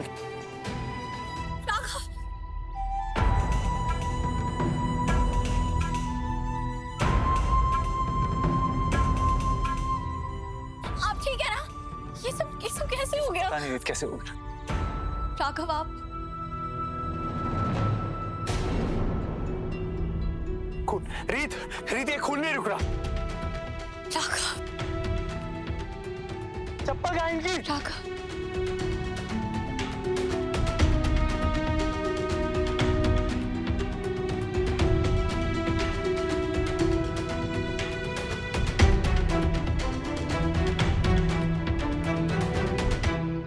संभाल। राघव, आप ठीक है ना? ये सब कैसे हो गया? पता नहीं रीत कैसे हो गया। राघव आप खून, रीत रीत, ये खून नहीं रुक रहा। राघव, चप्पल कहाँ है इनकी? राघव,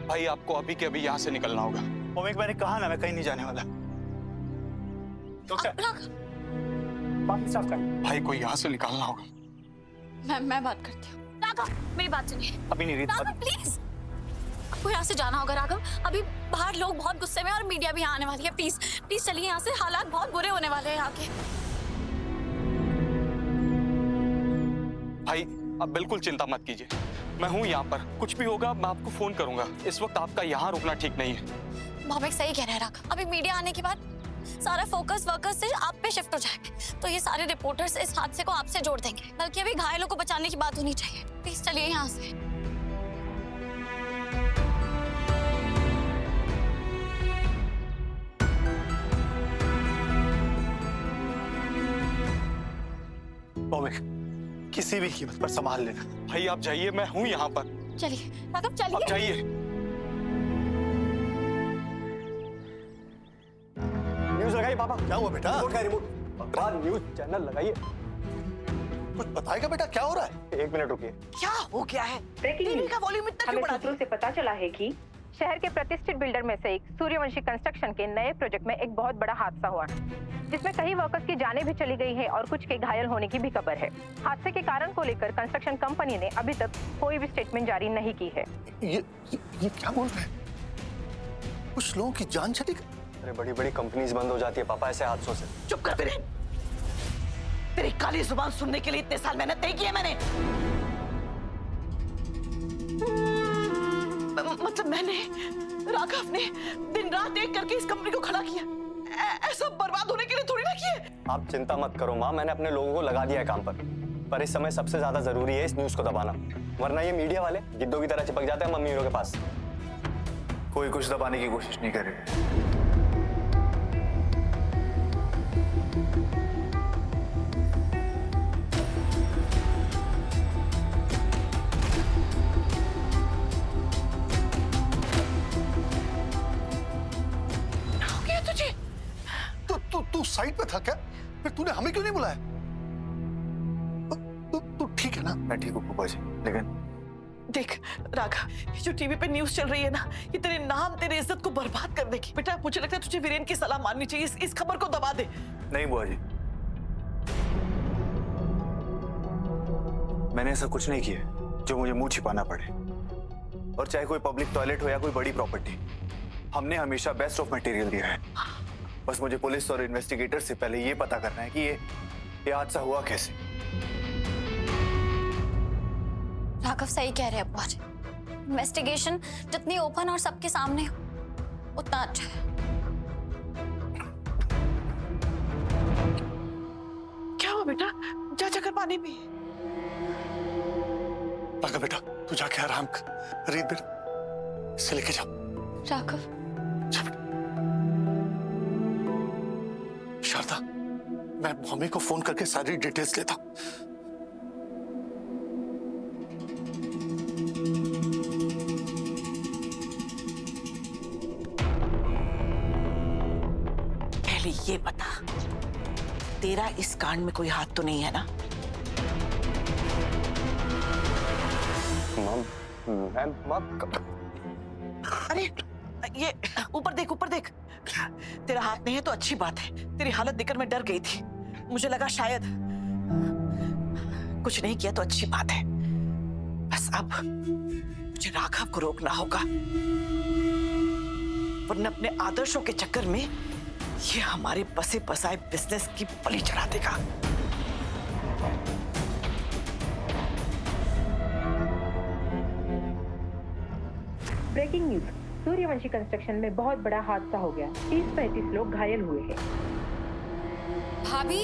भाई आपको अभी के अभी यहाँ से निकलना होगा। मोमिक मैंने कहा ना, मैं कहीं नहीं जाने वाला। डॉक्टर राघव, बाकी साफ कर। भाई को यहाँ से निकालना होगा। मैं बात करती हूँ। राघव, मेरी बात सुनिए। अभी नहीं रीत, राघव प्लीज, आपको यहाँ से जाना होगा राघव। अभी बाहर लोग बहुत गुस्से में और मीडिया भी यहाँ आने वाली है। प्लीज प्लीज चलिए यहाँ से, हालात बहुत बुरे होने वाले हैं यहाँ के। भाई अब बिल्कुल चिंता मत कीजिए, मैं हूँ यहाँ पर। कुछ भी होगा मैं आपको फोन करूंगा। इस वक्त आपका यहाँ रुकना ठीक नहीं है। मोहम्मद सही कह रहे हैं राघव। अभी मीडिया आने के बाद सारा फोकस वर्कर्स से आप पे शिफ्ट हो जाएगा, तो ये सारे रिपोर्टर्स इस हादसे को आपसे जोड़ देंगे। बल्कि अभी घायलों को बचाने की बात होनी चाहिए। प्लीज चलिए यहाँ से। मोमिक किसी भी कीमत पर संभाल लेना। भाई आप जाइए, मैं हूँ यहाँ पर। चलिए राघव, आप चलिए। जाइए। न्यूज लगाइए पापा। क्या हुआ बेटा? रिमोट का रिमोट। बाद न्यूज चैनल लगाइए। कुछ बताएगा बेटा क्या हो रहा है? 1 मिनट रुकिए। क्या हो गया है? टीवी का वॉल्यूम इतना क्यों बढ़ा सूत्रों से पता चला है कि शहर के प्रतिष्ठित बिल्डर में से एक सूर्यवंशी कंस्ट्रक्शन के नए प्रोजेक्ट में एक बहुत बड़ा हादसा हुआ, जिसमें कई वर्कर्स की जानें भी चली गई है और कुछ के घायल होने की भी खबर है। हादसे के कारण को लेकर कंस्ट्रक्शन कंपनी ने अभी तक कोई भी स्टेटमेंट जारी नहीं की है। ये क्या बोल रहे हैं? कुछ लोगों की जान चली गई। अरे बड़ी बड़ी कंपनीज बंद हो जाती है पापा ऐसे हादसों से। चुप कर तेरे। तेरी काली जुबान सुनने के लिए इतने साल मेहनत नहीं की है मैंने। मतलब मैंने, राघव ने दिन रात एक करके इस कंपनी को खड़ा किया। ऐसा बर्बाद होने के लिए थोड़ी ना किया। आप चिंता मत करो माँ, मैंने अपने लोगों को लगा दिया है काम पर इस समय सबसे ज्यादा जरूरी है इस न्यूज को दबाना, वरना ये मीडिया वाले गिद्धों की तरह चिपक जाते हैं मम्मी के पास। कोई कुछ दबाने की कोशिश नहीं करे। तू साइड पे था क्या? फिर तूने हमें क्यों नहीं बुलाया? तू ठीक है ना? मैं ठीक हूँ पापा जी, लेकिन देख राघव, ये जो टीवी पे न्यूज चल रही है ना, ये तेरे नाम तेरी इज्जत को बर्बाद कर देगी। बेटा मुझे लगता है तुझे वीरेन की सलाह माननी चाहिए। इस खबर को दबा दे। नहीं बुआ जी, मैंने ऐसा कुछ नहीं किया जो मुझे मुंह छिपाना पड़े। और चाहे कोई पब्लिक टॉयलेट हो या कोई बड़ी प्रॉपर्टी, हमने हमेशा बेस्ट ऑफ मटेरियल दिया है। बस मुझे पुलिस और इन्वेस्टिगेटर से पहले ये पता करना है कि ये हादसा हुआ कैसे। राघव सही कह रहे हैं अब्बा जी। इन्वेस्टिगेशन जितनी ओपन और सबके सामने हो उतना अच्छा है। क्या हुआ बेटा? जा जाकर पानी पी। राघव बेटा तू जाके आराम कर। रीत बेटा इसे लेके जा। राघव, शारदा, मैं मम्मी को फोन करके सारी डिटेल्स लेता। पहले ये बता, तेरा इस कांड में कोई हाथ तो नहीं है ना? अरे ये ऊपर देख, ऊपर देख। तेरा हाथ नहीं है तो अच्छी बात है। तेरी हालत देखकर मैं डर गई थी। मुझे लगा शायद कुछ नहीं किया तो अच्छी बात है। बस अब मुझे राघव को रोकना होगा, वरना अपने आदर्शों के चक्कर में ये हमारे बसे बसाए बिजनेस की बलि चढ़ा देगा। Breaking news. सूर्यवंशी कंस्ट्रक्शन में बहुत बड़ा हादसा हो गया। 30-35 लोग घायल हुए हैं। भाभी,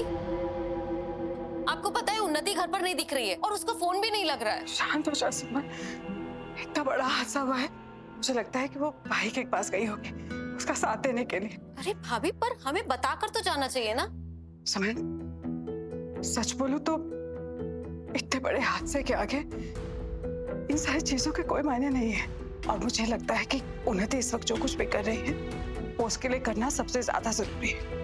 आपको पता है उन्नति घर पर नहीं दिख रही है और उसका फोन भी नहीं लग रहा है। शांत हो जा सुमन, इतना बड़ा हादसा हुआ है, मुझे लगता है कि वो भाई के पास गई होगी उसका साथ देने के लिए। अरे भाभी, पर हमें बताकर तो जाना चाहिए ना। सुमन, सच बोलूं तो इतने बड़े हादसे के आगे इन सारी चीजों के कोई मायने नहीं है। और मुझे लगता है कि उन्नति इस वक्त जो कुछ भी कर रही है वो उसके लिए करना सबसे ज्यादा जरूरी है।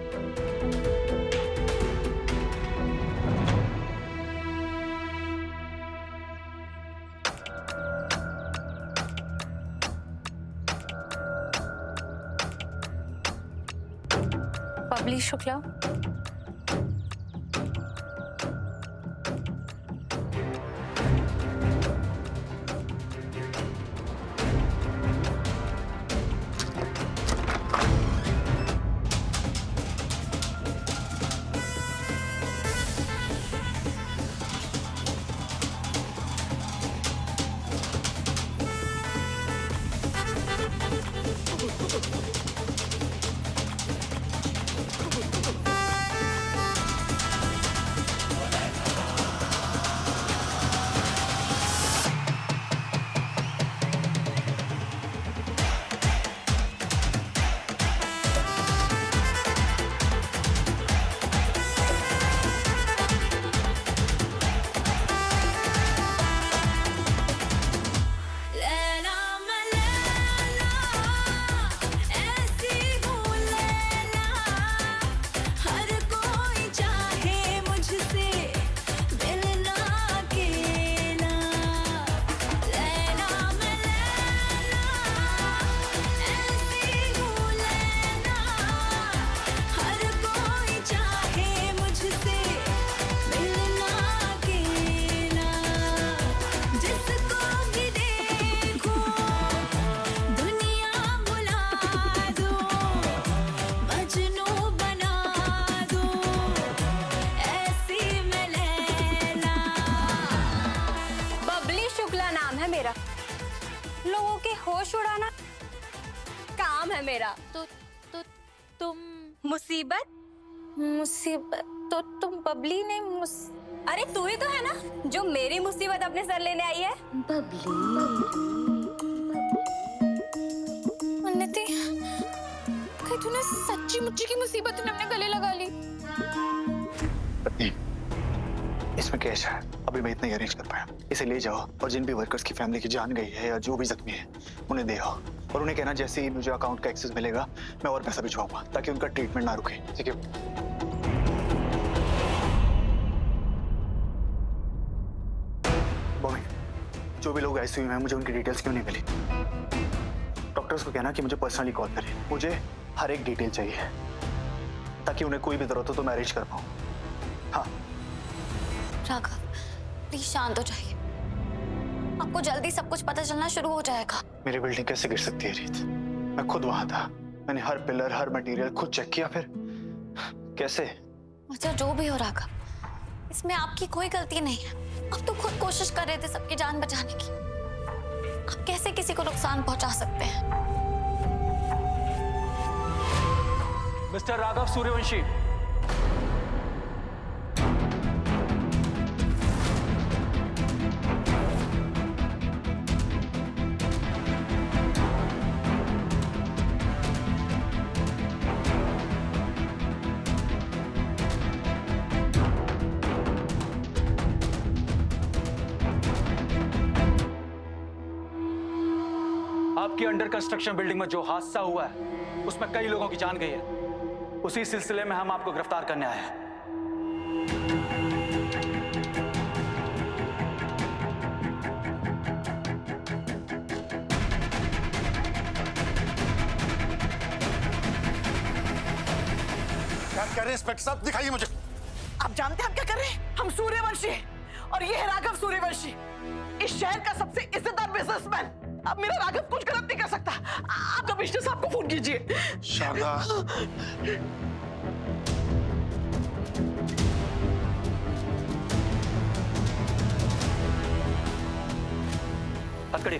बबली शुक्ला, लोगों के होश उड़ाना काम है मेरा। तो तुम मुसीबत तो तुम बबली ने अरे तू ही तो है ना जो मेरी मुसीबत अपने सर लेने आई है। उन्नति, कहीं तूने सच्ची मुच्ची की मुसीबत तूने अपने गले लगा ली? इसमें कैश है, अभी मैं इतना ही अरेंज कर पाया। इसे ले जाओ और जिन भी वर्कर्स की फैमिली की जान गई है या जो भी जख्मी है उन्हें दे आओ और उन्हें कहना जैसे ही मुझे अकाउंट का एक्सेस मिलेगा मैं और पैसा भिजवाऊंगा ताकि उनका ट्रीटमेंट ना रुके। ठीक है? बॉबी, जो भी लोग आईसीयू में हैं मुझे उनकी डिटेल्स क्यों नहीं मिली? डॉक्टर्स को कहना कि मुझे पर्सनली कॉल करें, मुझे हर एक डिटेल चाहिए ताकि उन्हें कोई भी जरूरत हो तो मैं अरेंज कर पाऊँ। हाँ राघव, प्लीज शांत हो जाइए, आपको जल्दी सब कुछ पता चलना शुरू हो जाएगा। मेरी बिल्डिंग कैसे गिर सकती है रीत? मैं खुद वहां था, मैंने हर पिलर हर मटेरियल खुद चेक किया, फिर कैसे? अच्छा जो भी हो राघव, इसमें आपकी कोई गलती नहीं है। आप तो खुद कोशिश कर रहे थे सबकी जान बचाने की, आप कैसे किसी को नुकसान पहुंचा सकते हैं? मिस्टर राघव सूर्यवंशी, आपकी अंडर कंस्ट्रक्शन बिल्डिंग में जो हादसा हुआ है उसमें कई लोगों की जान गई है। उसी सिलसिले में हम आपको गिरफ्तार करने आए हैं। क्या कह रहे हैं इंस्पेक्टर साहब? दिखाइए मुझे। आप जानते हैं हम क्या कर रहे हैं? हम सूर्यवंशी हैं और ये है राघव सूर्यवंशी, इस शहर का सबसे इज्जतदार बिजनेसमैन। अब मेरा राघव कुछ गलत नहीं कर सकता। आप कमिश्नर साहब को फोन कीजिए। शारदा, हथकड़ी।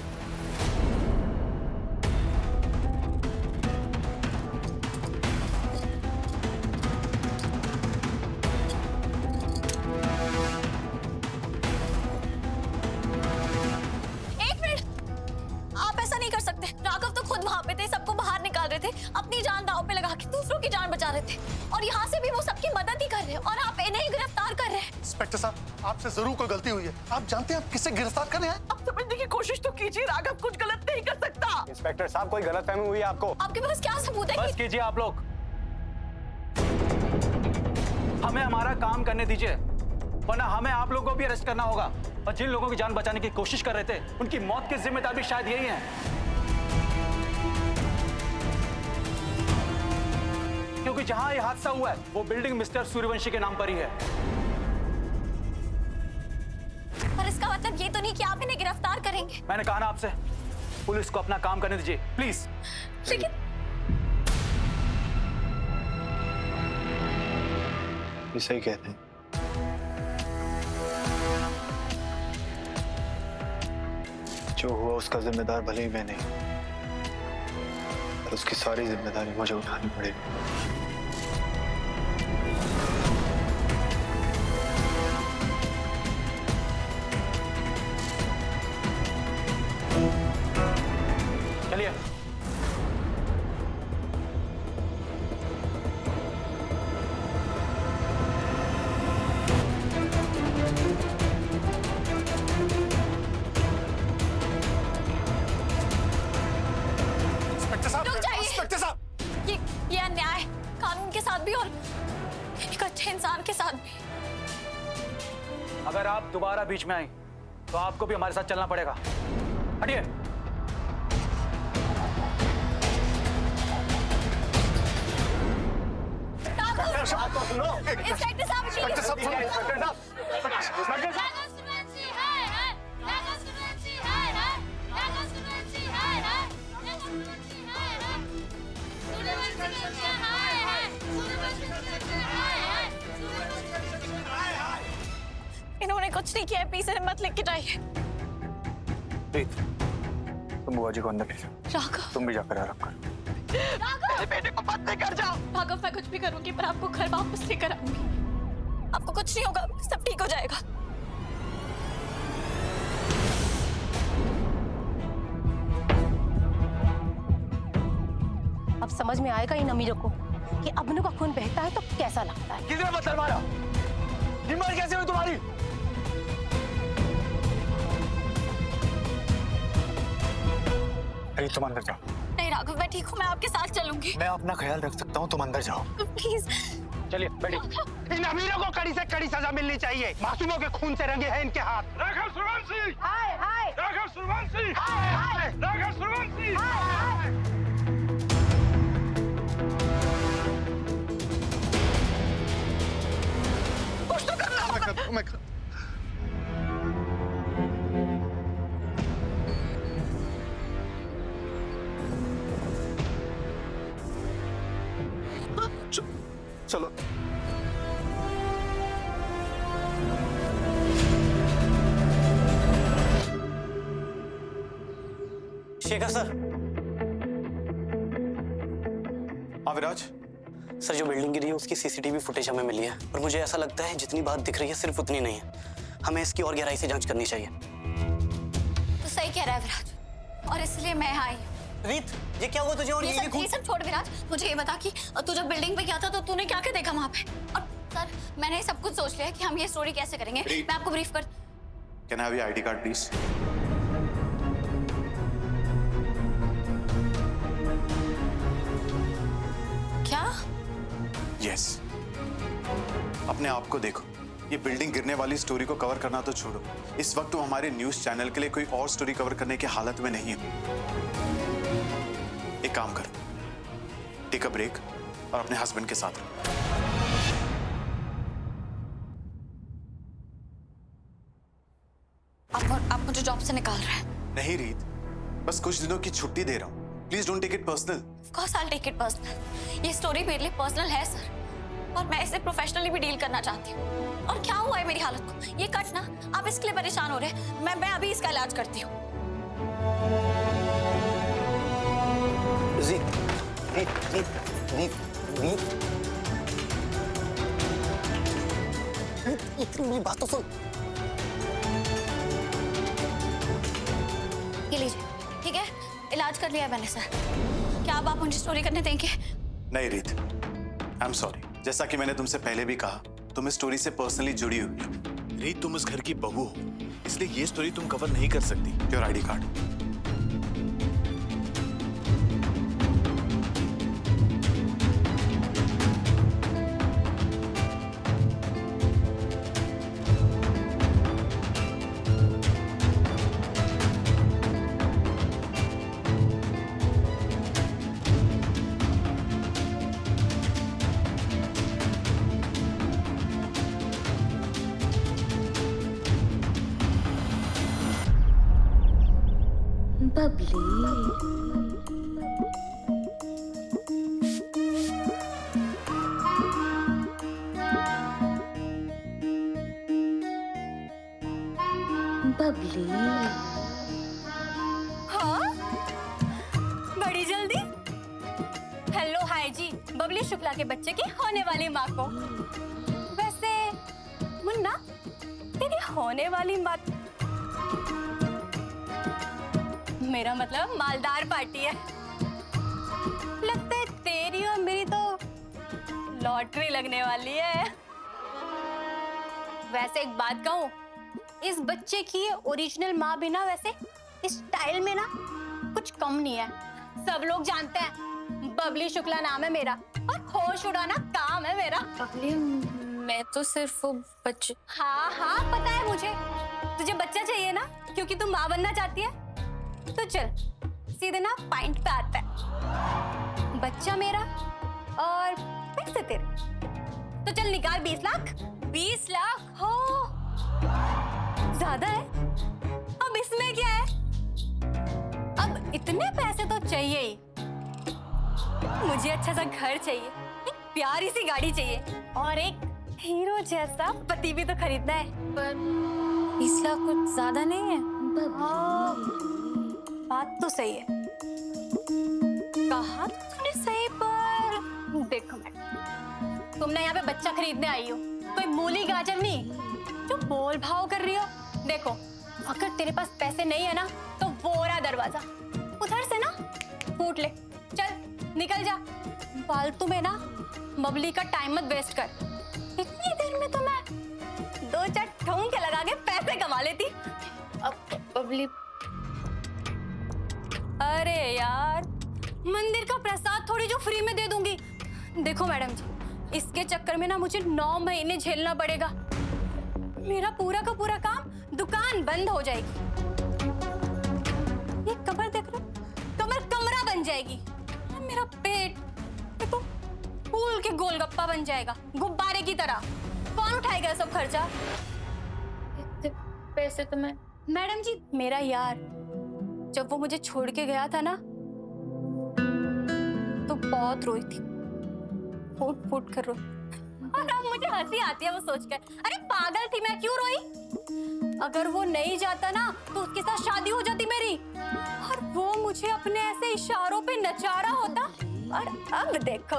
की जान बचा रहे थे और यहाँ से भी वो सबकी मदद ही कर रहे हैं और आप इन्हें ही गिरफ्तार कर रहे हैं। इंस्पेक्टर साहब, आपसे जरूर कोई गलती हुई है। आप जानते हैं आप किसे गिरफ्तार कर रहे हैं? अब समझने की कोशिश तो कीजिए, राघव कुछ गलत नहीं कर सकता। इंस्पेक्टर साहब, कोई गलतफहमी हुई है आपको? आपके पास क्या सबूत है बस कीजिए आप लोग, हमें हमारा काम करने दीजिए, वरना हमें आप लोगों को भी अरेस्ट करना होगा। और जिन लोगों की जान बचाने की कोशिश कर रहे थे उनकी मौत की जिम्मेदार भी शायद यही है, क्योंकि जहां ये हादसा हुआ है वो बिल्डिंग मिस्टर सूर्यवंशी के नाम पर ही है। पर इसका मतलब ये तो नहीं कि आप इन्हें गिरफ्तार करेंगे। मैंने कहा ना आपसे, पुलिस को अपना काम करने दीजिए प्लीज। लेकिन ये सही कहते हैं। जो हुआ उसका जिम्मेदार भले ही मैं नहीं, पर उसकी सारी जिम्मेदारी मुझे उठानी पड़ेगी। चलिए। इंस्पेक्टर साहब, रुक जाइए। इंस्पेक्टर साहब, ये अन्याय कानून के साथ भी और एक अच्छे इंसान के साथ भी। अगर आप दोबारा बीच में आए तो आपको भी हमारे साथ चलना पड़ेगा। हटिए। इंस्पेक्टर साहब, इंस्पेक्टर साहब, सुनो। इंस्पेक्टर साहब, इंस्पेक्टर साहब, इन्होंने कुछ नहीं किया है, पीछे मत लेके जाइए। प्रीत, तुम बुआ जी को अंदर ले जाओ। राघव, तुम भी जाकर आराम करो। मेरे बेटे को मत लेकर जाओ। राघव, मैं कुछ भी करूंगी पर आपको घर वापस लेकर आऊंगी। आपको कुछ नहीं होगा, सब ठीक हो जाएगा। अब समझ में आएगा इन अमीरों को कि अबनू का खून बहता है तो कैसा लगता है। किसने पत्थर मारा? हिम्मत कैसे हुई तुम्हारी? अरे तुम अंदर जाओ। नहीं राघव, मैं ठीक हूँ, मैं आपके साथ चलूंगी। मैं अपना ख्याल रख सकता हूँ, तुम अंदर जाओ। प्लीज। चलिए बैठिए। इन अमीरों को कड़ी से कड़ी सजा मिलनी चाहिए। मासूमों के खून से रंगे हैं इनके हाथ। राघव सूर्यवंशी, हाय हाय राघव सूर्यवंशी, हाय हाय राघव सूर्यवंशी। हाय। कुछ तो करना होगा। मैं चलो। शेखर सर। हाँ विराज। सर, जो बिल्डिंग गिरी है उसकी सीसीटीवी फुटेज हमें मिली है और मुझे ऐसा लगता है जितनी बात दिख रही है सिर्फ उतनी नहीं है। हमें इसकी और गहराई से जांच करनी चाहिए। तो सही कह रहा है विराज, और इसलिए मैं आई हूँ। रीत, ये क्या हुआ तुझे? और ये सब छोड़ विराज, मुझे ये बता कि तू जब बिल्डिंग पे गया था तो तूने क्या क्या देखा वहाँ पे? और सर, मैंने सब कुछ सोच लिया है कि हम ये स्टोरी कैसे करेंगे। मैं आपको ब्रीफ कर। Can I have your ID card, please? क्या? Yes. अपने आप को देखो। ये बिल्डिंग गिरने वाली स्टोरी को कवर करना तो छोड़ो, इस वक्त वो हमारे न्यूज चैनल के लिए कोई और स्टोरी कवर करने की हालत में नहीं है। एक काम कर, टेक अ ब्रेक और अपने हस्बैंड के साथ रहो। आप मुझे जॉब से निकाल रहे हैं? नहीं रीत, बस कुछ दिनों की छुट्टी दे रहा हूँ। Please don't take it personal. Of course I'll take it personal. ये स्टोरी मेरे लिए पर्सनल है सर, और मैं इसे प्रोफेशनली भी डील करना चाहती हूँ। और क्या हुआ है मेरी हालत को? ये कट ना, आप इसके लिए परेशान हो रहे हैं। मैं अभी इसका इलाज करती हूँ। इतनी बात तो सुन। ये लीजिए, ठीक है? इलाज कर लिया है मैंने सर। क्या आप मुझे स्टोरी करने देंगे? नहीं रीत, आई एम सॉरी। जैसा कि मैंने तुमसे पहले भी कहा, तुम इस स्टोरी से पर्सनली जुड़ी हुई हो। रीत, तुम इस घर की बहू हो, इसलिए ये स्टोरी तुम कवर नहीं कर सकती। Your ID card. बबली। हाँ, बड़ी जल्दी। हेलो हाय जी, बबली शुक्ला के बच्चे की होने वाली माँ को। वैसे मुन्ना, तेरी होने वाली माँ, मेरा मतलब मालदार पार्टी है। लगता है तेरी और मेरी तो लॉटरी लगने वाली है। वैसे एक बात कहूँ, इस बच्चे की ओरिजिनल माँ भी ना वैसे स्टाइल में ना कुछ कम नहीं है। सब लोग जानते हैं बबली शुक्ला नाम है मेरा और होश उड़ाना काम है मेरा। बबली, मैं तो सिर्फ वो बच्चे। हाँ हाँ पता है मुझे, तुझे बच्चा चाहिए ना क्योंकि तू माँ बनना चाहती है। तो चल सीधे ना पॉइंट पे आता है। बच्चा मेरा और पैसे तेरे। तो चल निकाल 20 लाख। 20 लाख हो ज्यादा है। अब इसमें क्या है, अब इतने पैसे तो चाहिए ही। मुझे अच्छा सा घर चाहिए, एक प्यारी सी गाड़ी चाहिए और एक हीरो जैसा पति भी तो खरीदना है। पर 20 लाख कुछ ज्यादा नहीं है? बात तो सही है, कहा तो तूने सही, पर देखो मैडम, तुमने यहाँ पे बच्चा खरीदने आई हो, कोई मूली गाजर नहीं जो बोल भाव कर रही हो। देखो अगर तेरे पास पैसे नहीं है ना तो वो रहा दरवाजा, उधर से ना फूट ले। चल निकल जा, फालतू में ना बबली का टाइम मत वेस्ट कर। इतनी देर में तो मैं 2-4 ठुमके लगा के पैसे कमा लेती। अब बबली, अरे यार, मंदिर का प्रसाद थोड़ी जो फ्री में दे दूंगी। देखो मैडम जी, इसके चक्कर में ना मुझे 9 महीने झेलना पड़ेगा। मेरा पूरा का पूरा काम, दुकान बंद हो जाएगी। ये कमर देख लो, कमर कमरा बन जाएगी। मेरा पेट देखो फूल के गोलगप्पा बन जाएगा, गुब्बारे की तरह। कौन उठाएगा सब खर्चा? इतने पैसे तो मैं। मैडम जी, मेरा यार जब वो मुझे छोड़ के गया था ना तो बहुत रोई थी, फूट फूट कर रोई। और अब मुझे हंसी आती है वो सोचकर, अरे पागल थी मैं, क्यों रोई? अगर वो नहीं जाता ना तो उसके साथ शादी हो जाती मेरी और वो मुझे अपने ऐसे इशारों पे नचा रहा होता। और अब देखो,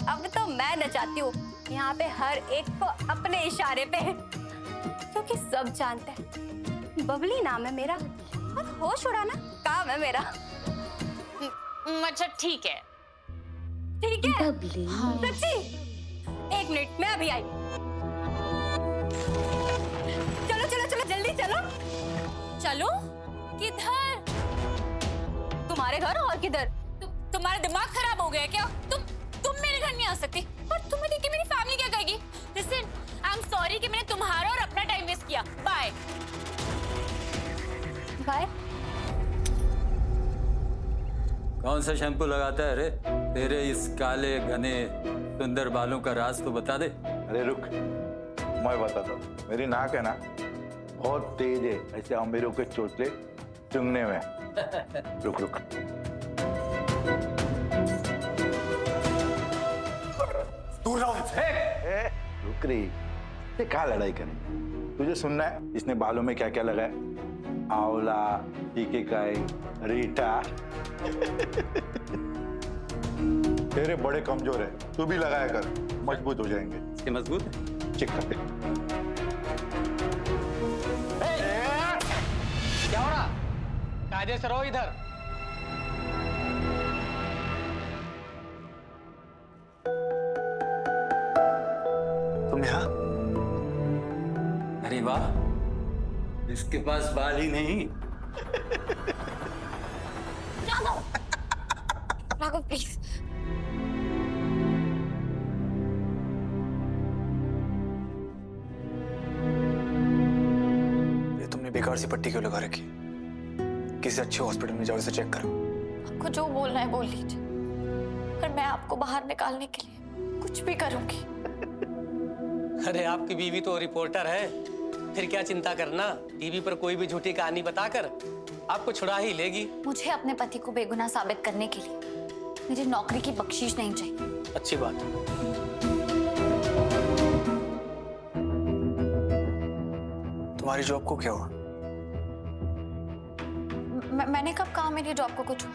अब तो मैं नचाती हूँ यहाँ पे हर एक को अपने इशारे पे, क्योंकि सब जानते हैं बबली नाम है मेरा और होश उड़ाना काम है मेरा। अच्छा ठीक है। ठीक है बबली? सच्ची? 1 मिनट, मैं अभी आई। चलो चलो चलो जल्दी चलो। चलो किधर? तुम्हारे घर और किधर? तुम्हारा दिमाग खराब हो गया क्या? तुम मेरे घर नहीं आ सकती। पर तुम्हें देख के मेरी फैमिली क्या कहेगी? लिसन, आई एम सॉरी कि मैंने तुम्हारा और अपना टाइम वेस्ट किया। Bye bye. कौन सा शैम्पू लगाता है रे? तेरे इस काले घने सुंदर बालों का राज तो बता दे। अरे रुक, मैं बताता हूँ। मेरी नाक है ना बहुत तेज है, ऐसे अमीरों के चोचले चुंगने में। रुक रुक, दूर रहो। रुक रही, ये कहाँ लड़ाई करें? तुझे सुनना है इसने बालों में क्या क्या लगाया? आंवला, टीकेकाई, रीठा। तेरे बड़े कमजोर है, तू भी लगाया कर, मजबूत हो जाएंगे। ये मजबूत है? चेक कर। क्या हो रहा? कायदे से रहो इधर। नहीं वाह, इसके पास बाल ही नहीं। राघव प्लीज। ये तुमने बेकार सी पट्टी क्यों लगा रखी? किसी अच्छे हॉस्पिटल में जाओ, इसे चेक करो। आपको जो बोलना है बोल लीजिए, पर मैं आपको बाहर निकालने के लिए कुछ भी करूंगी। अरे आपकी बीवी तो रिपोर्टर है, फिर क्या चिंता करना। टीवी पर कोई भी झूठी कहानी बताकर आपको छुड़ा ही लेगी। मुझे अपने पति को बेगुनाह साबित करने के लिए मुझे नौकरी की बख्शीश नहीं चाहिए। अच्छी बात है। तुम्हारी जॉब को क्या हुआ? मैंने कब कहा मेरी जॉब को कुछ हुआ?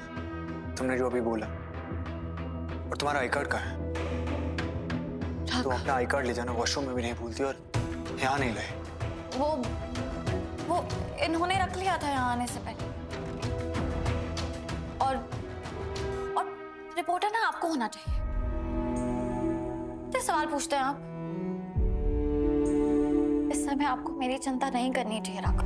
तुमने जो अभी बोला। और तुम्हारा आई कार्ड कहाँ है? तुम अपना आई कार्ड ले जाना, वॉशरूम में भी नहीं भूलती और यहाँ नहीं लाए। वो इन्होंने रख लिया था यहाँ आने से पहले। और रिपोर्टर ना आपको होना चाहिए। तो सवाल पूछते हैं आप। इस समय आपको मेरी चिंता नहीं करनी चाहिए राघव।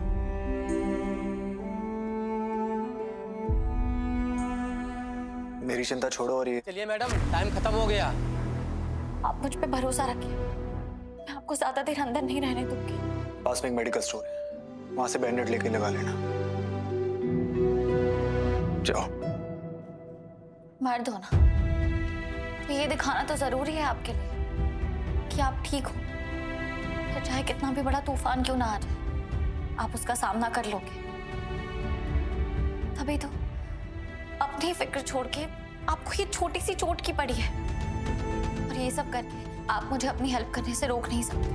मेरी चिंता छोड़ो और ये। चलिए मैडम, टाइम खत्म हो गया। आप मुझ पे भरोसा रखिए, मैं आपको ज्यादा देर अंदर नहीं रहने दूंगी। पास में एक मेडिकल स्टोर है, वहां से बैंडेड लेके लगा लेना। जाओ। मर्द होना तो ये दिखाना तो जरूरी है आपके लिए कि आप ठीक हो। फिर चाहे कितना भी बड़ा तूफान क्यों ना आ जाए, आप उसका सामना कर लोगे। तभी तो अपनी फिक्र छोड़ के आपको ये छोटी सी चोट की पड़ी है, और ये सब करके आप मुझे अपनी हेल्प करने से रोक नहीं सकते।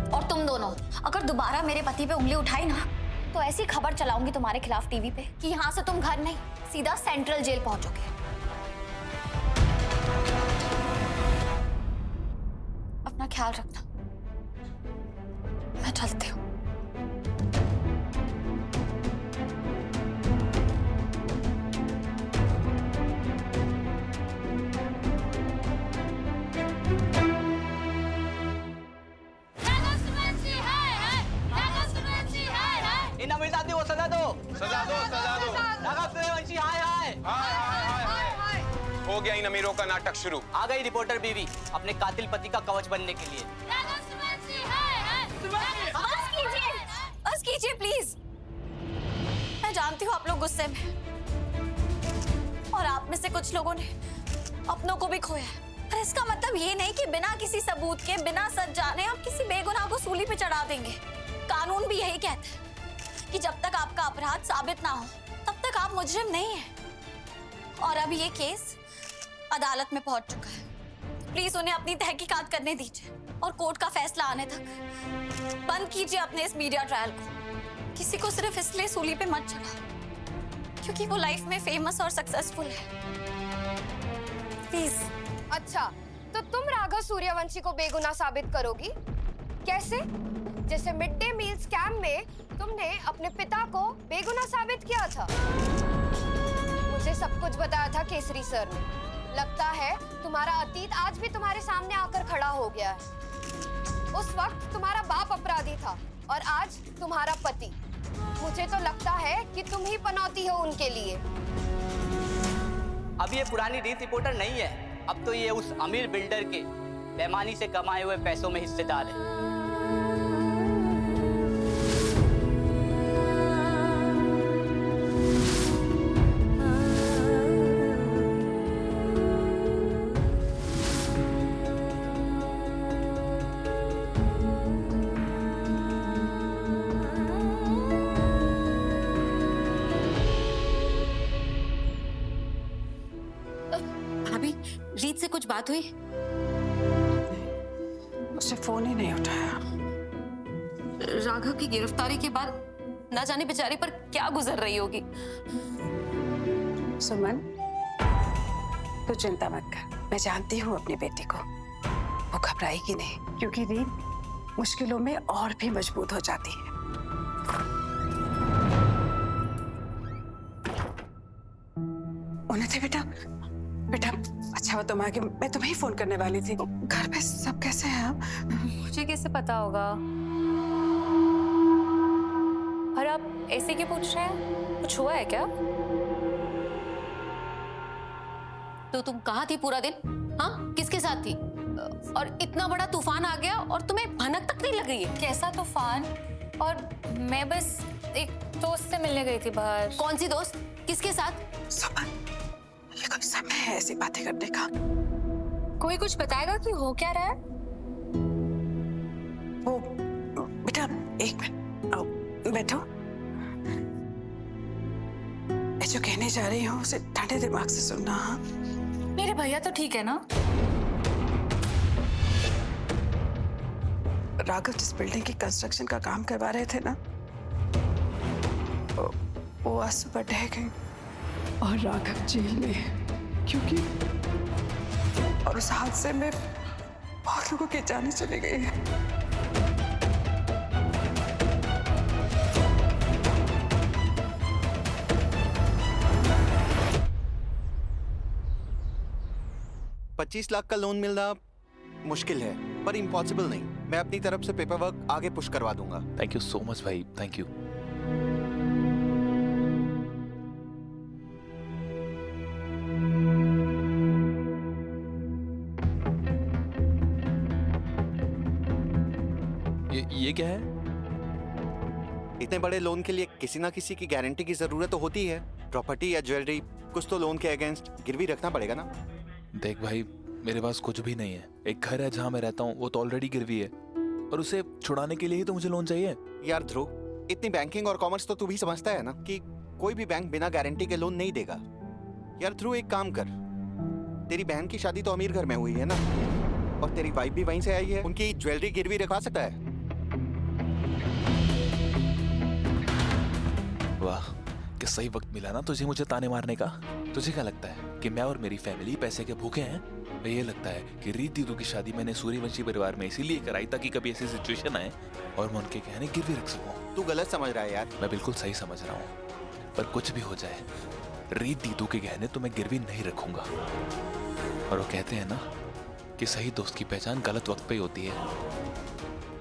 और तुम दोनों अगर दोबारा मेरे पति पे उंगली उठाई ना, तो ऐसी खबर चलाऊंगी तुम्हारे खिलाफ टीवी पे कि यहाँ से तुम घर नहीं सीधा सेंट्रल जेल पहुंचोगे। अपना ख्याल रखना, मैं चलती हूँ। इन अमीरजादी को सजा दो। सजा दो, सजा दो। राघव सूर्यवंशी, हाय हाय। हाय हाय हाय हाय। हो गया इन अमीरों का नाटक शुरू। आ गई रिपोर्टर बीवी अपने कातिल पति का कवच बनने के लिए। बस कीजिए प्लीज। मैं जानती हूँ आप लोग गुस्से में, और आप में से कुछ लोगों ने अपनों को भी खोया है, पर इसका मतलब ये नहीं कि बिना किसी सबूत के, बिना सच जाने आप किसी बेगुनाह को सूली पे चढ़ा देंगे। कानून भी यही कहता है कि जब तक आपका अपराध साबित ना हो तब तक आप मुजरिम नहीं हैं। और अब ये केस अदालत में पहुंच चुका है। प्लीज उन्हें अपनी तहकीकात करने दीजिए और कोर्ट का फैसला आने तक बंद कीजिए अपने इस मीडिया ट्रायल को। किसी को सिर्फ इसलिए सूली पे मत चढ़ा क्योंकि वो लाइफ में फेमस और सक्सेसफुल है। प्लीज। अच्छा, तो तुम राघव सूर्यवंशी को बेगुनाह साबित करोगी? कैसे? जैसे मिड डे मील स्कैम में तुमने अपने पिता को बेगुनाह साबित किया था। मुझे सब कुछ बताया था केसरी सर ने। लगता है तुम्हारा अतीत आज भी तुम्हारे सामने आकर खड़ा हो गया है। उस वक्त तुम्हारा बाप अपराधी था और आज तुम्हारा पति। मुझे तो लगता है कि तुम ही पनौती हो उनके लिए। अब ये पुरानी रीत रिपोर्टर नहीं है, अब तो ये उस अमीर बिल्डर के बेईमानी से कमाए हुए पैसों में हिस्सेदार है। भाभी, रीत से कुछ बात हुई? उसने फोन ही नहीं उठाया। राघव की गिरफ्तारी के बाद ना जाने बेचारे पर क्या गुजर रही होगी। सुमन, तू चिंता मत कर, मैं जानती हूँ अपनी बेटी को। वो घबराएगी नहीं, क्योंकि रीत मुश्किलों में और भी मजबूत हो जाती है। उन्हें थे बेटा, बेटा अच्छा अच्छा हुआ तुम आ गए, मैं तुम्हें ही फोन करने वाली थी। घर पे सब कैसे हैं आप? मुझे कैसे पता होगा? और आप ऐसे क्यों पूछ रहे हैं? कुछ हुआ है क्या? तो तुम कहाँ थी पूरा दिन? हाँ, किसके साथ थी? और इतना बड़ा तूफान आ गया और तुम्हें भनक तक नहीं लग रही है? कैसा तूफान? और मैं बस एक दोस्त से मिलने गई थी बाहर। कौन सी दोस्त? किसके साथ? सुमन, ये कोई समय है ऐसी बातें करने का? कोई कुछ बताएगा कि हो क्या रहा है? वो बेटा, एक मिनट, आओ बैठो। मैं जो कहने जा रही हूँ उसे ठंडे दिमाग से सुनना। हाँ, मेरे भैया तो ठीक है ना? राघव जिस बिल्डिंग की कंस्ट्रक्शन का काम करवा रहे थे ना, वो आज सुबह ढह गए और राघव जेल में है, क्योंकि और उस हादसे में बहुत लोगों की जानें चली गई है। $25 लाख का लोन मिलना मुश्किल है, पर इम्पॉसिबल नहीं। मैं अपनी तरफ से पेपर वर्क आगे पुश करवा दूंगा। थैंक यू सो मच भाई, थैंक यू। ये क्या है? इतने बड़े लोन के लिए किसी ना किसी की गारंटी की जरूरत तो होती है। प्रॉपर्टी या ज्वेलरी, कुछ तो लोन के अगेंस्ट गिरवी रखना पड़ेगा ना। देख भाई, मेरे पास कुछ भी नहीं है। एक घर है जहाँ मैं रहता हूँ, वो तो ऑलरेडी गिरवी है, और उसे छुड़ाने के लिए ही तो मुझे लोन चाहिए। यार ध्रुव, इतनी बैंकिंग और कॉमर्स तो तू भी समझता है ना कि कोई भी बैंक बिना गारंटी के लोन नहीं देगा। यार ध्रुव, एक काम कर, तेरी बहन की शादी तो अमीर घर में हुई है ना, और तेरी वाइफ भी वहीं से आई है। उनकी ज्वेलरी गिरवी रखवा सकता है। वाह, कि सही वक्त मिला ना तुझे मुझे ताने मारने का। तुझे क्या लगता है कि मैं और मेरी फैमिली पैसे के भूखे हैं? ये लगता है कि रीत दीदू की शादी मैंने सूर्यवंशी परिवार में इसीलिए कराई ताकि कभी ऐसी सिचुएशन आए और मैं उनके कहने गिरवी रख सकूं। तू गलत समझ रहा है यार। मैं बिल्कुल सही समझ रहा हूँ, पर कुछ भी हो जाए, रीत दीदू के गहने तो मैं गिरवी नहीं रखूंगा। और वो कहते हैं ना कि सही दोस्त की पहचान गलत वक्त पे ही होती है,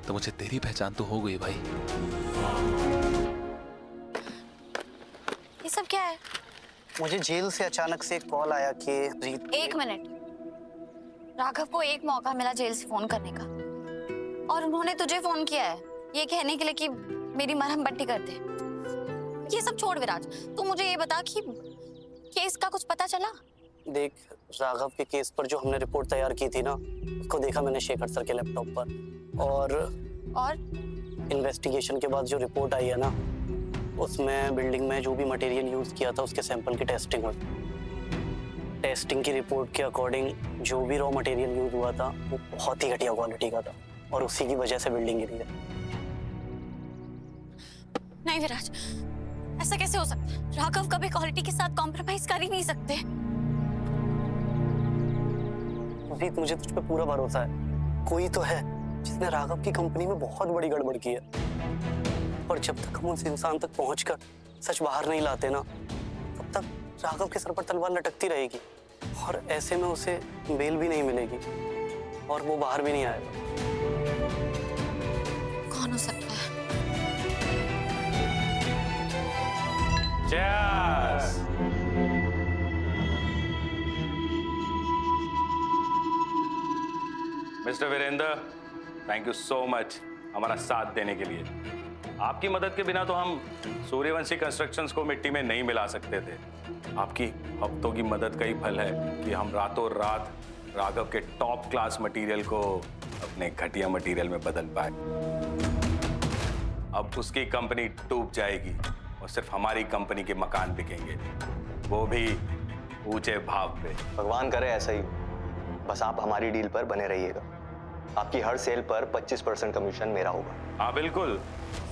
तो मुझे तेरी पहचान तो हो गई भाई। ये सब क्या है? मुझे जेल से अचानक से एक कॉल आया कि एक मिनट, राघव को एक मौका मिला जेल से फोन करने का, और उन्होंने तुझे फोन किया है ये कहने के लिए कि मेरी मरहम पट्टी कर दे। ये सब छोड़ विराज, तू मुझे ये बता कि केस का कुछ पता चला? देख, राघव के केस पर जो हमने रिपोर्ट तैयार की थी ना, उसको देखा मैंने शेखर सर के लैपटॉप पर, और इन्वेस्टिगेशन के बाद जो रिपोर्ट आई है ना, उसमें बिल्डिंग में जो भी मटेरियल यूज किया था उसके सैंपल की टेस्टिंग हुई। टेस्टिंग की रिपोर्ट के अकॉर्डिंग जो भी रॉ मटेरियल यूज हुआ था वो बहुत ही घटिया क्वालिटी का था, और उसी की वजह से बिल्डिंग गिरी है। नहीं विराज, ऐसा कैसे हो सकता है? राघव कभी क्वालिटी के साथ कॉम्प्रोमाइज कर ही नहीं सकते। रीत, मुझे तुझ पे पूरा भरोसा है। कोई तो है जिसने राघव की कंपनी में बहुत बड़ी गड़बड़ की है, और जब तक हम उस इंसान तक पहुंचकर सच बाहर नहीं लाते ना, तब तक राघव के सर पर तलवार लटकती रहेगी, और ऐसे में उसे बेल भी नहीं मिलेगी और वो बाहर भी नहीं आएगा। कौन हो सकता है? Cheers! Mister Virendra, thank you so much हमारा साथ देने के लिए। आपकी मदद के बिना तो हम सूर्यवंशी कंस्ट्रक्शंस को मिट्टी में नहीं मिला सकते थे। आपकी हफ्तों की मदद का ही फल है कि हम रातों रात राघव के टॉप क्लास मटेरियल को अपने घटिया मटेरियल में बदल पाए। अब उसकी कंपनी डूब जाएगी और सिर्फ हमारी कंपनी के मकान बिकेंगे, वो भी ऊंचे भाव पे। भगवान करे ऐसा ही, बस आप हमारी डील पर बने रहिएगा। आपकी हर सेल पर 25% कमीशन मेरा होगा। हाँ बिल्कुल,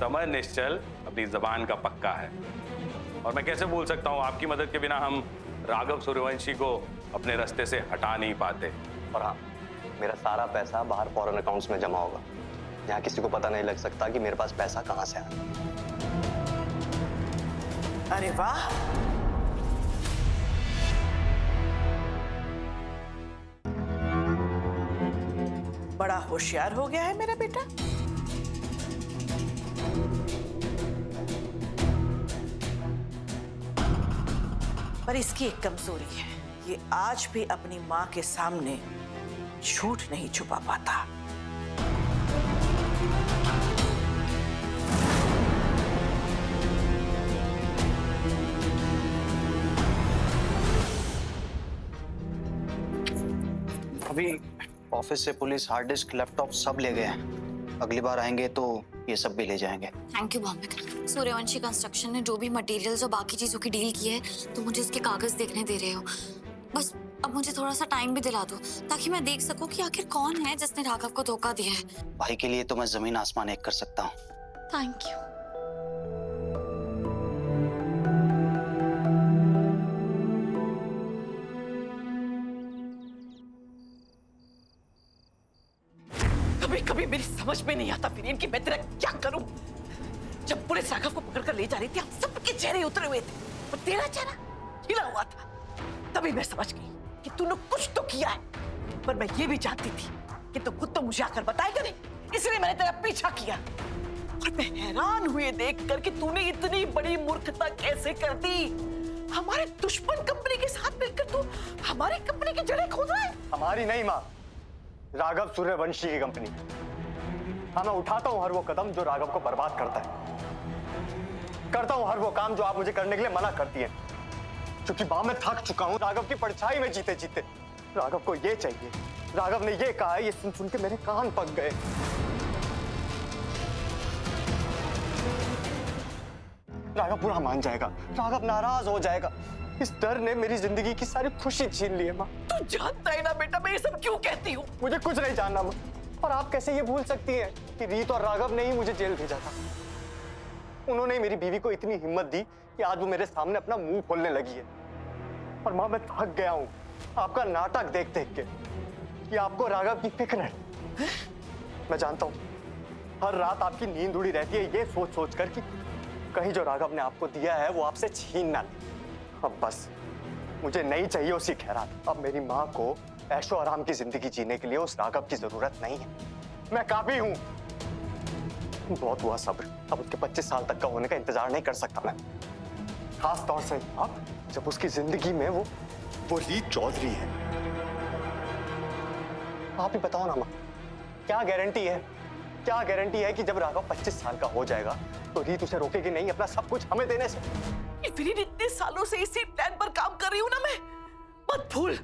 समझ निश्चल अपनी जबान का पक्का है, और मैं कैसे भूल सकता हूँ, आपकी मदद के बिना हम राघव सूर्यवंशी को अपने रास्ते से हटा नहीं पाते। और हाँ, मेरा सारा पैसा बाहर फॉरेन अकाउंट्स में जमा होगा। यहाँ किसी को पता नहीं लग सकता कि मेरे पास पैसा कहाँ से आया। अरे वाह, बड़ा होशियार हो गया है मेरा बेटा। पर इसकी एक कमजोरी है, ये आज भी अपनी माँ के सामने झूठ नहीं छुपा पाता। अभी ऑफिस से पुलिस हार्ड डिस्क, लैपटॉप सब ले गए हैं। अगली बार आएंगे तो ये सब भी ले जाएंगे। Thank you Bhaumik. Suryavanshi construction ने जो भी मटेरियल्स और बाकी चीजों की डील की है, तो मुझे उसके कागज देखने दे रहे हो। बस अब मुझे थोड़ा सा टाइम भी दिला दो, ताकि मैं देख सकूं कि आखिर कौन है जिसने राघव को धोखा दिया है। भाई के लिए तो मैं जमीन आसमान एक कर सकता हूँ। Thank you. कभी कभी मेरी समझ में नहीं आता फिर कि मैं तेरा क्या करूं। जब पुलिस राघव को पकड़कर ले जा रही थी, हम सबके चेहरे उतरे हुए थे, और तेरा चेहरा हिला हुआ था। तभी मैं समझ गई कि तूने कुछ तो किया है, पर मैं ये भी जानती थी कि तू खुद तो मुझे आकर बताएगा नहीं, इसलिए मैंने तेरा पीछा किया। और मैं हैरान हुए देखकर कि तूने इतनी बड़ी मूर्खता कैसे कर दी। हमारे दुश्मन कंपनी के साथ मिलकर तू हमारी कंपनी की जड़ें खोद रहा है। हमारी नहीं माँ, राघव सूर्यवंशी की कंपनी। हाँ, मैं उठाता हूँ हर वो कदम जो राघव को बर्बाद करता है, करता हूँ हर वो काम जो आप मुझे करने के लिए मना करती हैं। क्योंकि माँ, मैं थक चुका हूँ राघव की परछाई में जीते जीते। राघव को ये चाहिए, राघव ने ये कहा है, ये सुन सुन के मेरे कान पक गए। राघव बुरा मान जाएगा, राघव नाराज हो जाएगा। इस डर ने मेरी जिंदगी की सारी खुशी छीन ली है माँ। तू जानता है ना बेटा, मैं ये सब क्यों कहती हूँ। मुझे कुछ नहीं जानना माँ। और आप कैसे ये भूल सकती हैं कि रीत और राघव ने ही मुझे जेल भेजा था। उन्होंने मेरी बीवी को इतनी हिम्मत दी कि आज वो मेरे सामने अपना मुंह खोलने लगी है। और माँ, मैं थक गया हूँ आपका नाटक देख देख के कि आपको राघव की फिक्र है। मैं जानता हूँ हर रात आपकी नींद उड़ी रहती है ये सोच सोच कर कि कहीं जो राघव ने आपको दिया है वो आपसे छीन ना ले। अब बस मुझे नहीं चाहिए उसकी खैरात। अब मेरी माँ को ऐशो आराम की जिंदगी जीने के लिए उस राघव की जरूरत नहीं है। मैं काफी हूँ। बहुत हुआ सब्र, अब उसके 25 साल तक का होने का इंतजार नहीं कर सकता मैं। खास तौर से अब जब उसकी जिंदगी में वो रीत चौधरी है। आप ही बताओ ना माँ, क्या गारंटी है, क्या गारंटी है कि जब राघव 25 साल का हो जाएगा तो रीत उसे रोकेगी नहीं अपना सब कुछ हमें देने से। फिर इतने सालों से इसी प्लान पर काम कर रही हूँ ना मैं। मत भूल,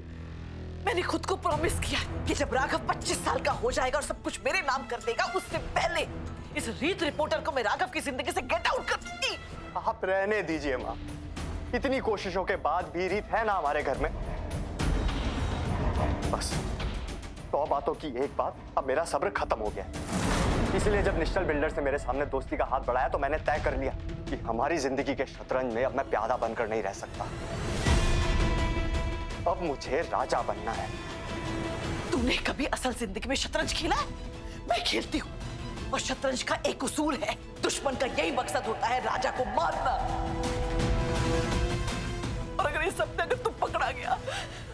मैंने खुद को प्रॉमिस किया कि जब राघव 25 साल का हो जाएगा और सब कुछ मेरे नाम कर देगा, उससे पहले इस रीत रिपोर्टर को मैं राघव की जिंदगी से गेट आउट कर दूंगी। आप रहने दीजिए माँ, इतनी कोशिशों के बाद भी रीत है ना हमारे घर में। बस 100 बातों की एक बात, अब मेरा सब्र खत्म हो गया है। इसलिए जब निश्चल बिल्डर्स ने मेरे सामने दोस्ती का हाथ बढ़ाया तो मैंने तय कर लिया कि हमारी जिंदगी के शतरंज में अब मैं प्यादा बनकर नहीं रह सकता। अब मुझे राजा बनना है। तूने कभी असल जिंदगी में शतरंज खेला है? मैं खेलती हूँ, और शतरंज का एक उसूल है, दुश्मन का यही मकसद होता है राजा को मारना। और अगर इस सब में अगर तू पकड़ा गया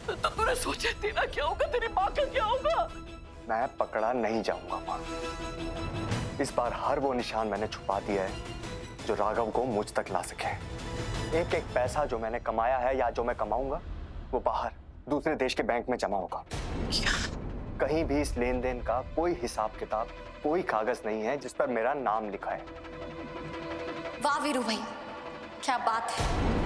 तो तूने सोचा तेरा क्या होगा, तेरी माँ का क्या होगा? मैं पकड़ा नहीं जाऊंगा माँ। इस बार हर वो निशान मैंने छुपा दिया है जो राघव को मुझ तक ला सके। एक एक पैसा जो मैंने कमाया है या जो मैं कमाऊंगा वो बाहर दूसरे देश के बैंक में जमा होगा। कहीं भी इस लेन देन का कोई हिसाब किताब, कोई कागज नहीं है जिस पर मेरा नाम लिखा है। वाह वीरू भाई, क्या बात है।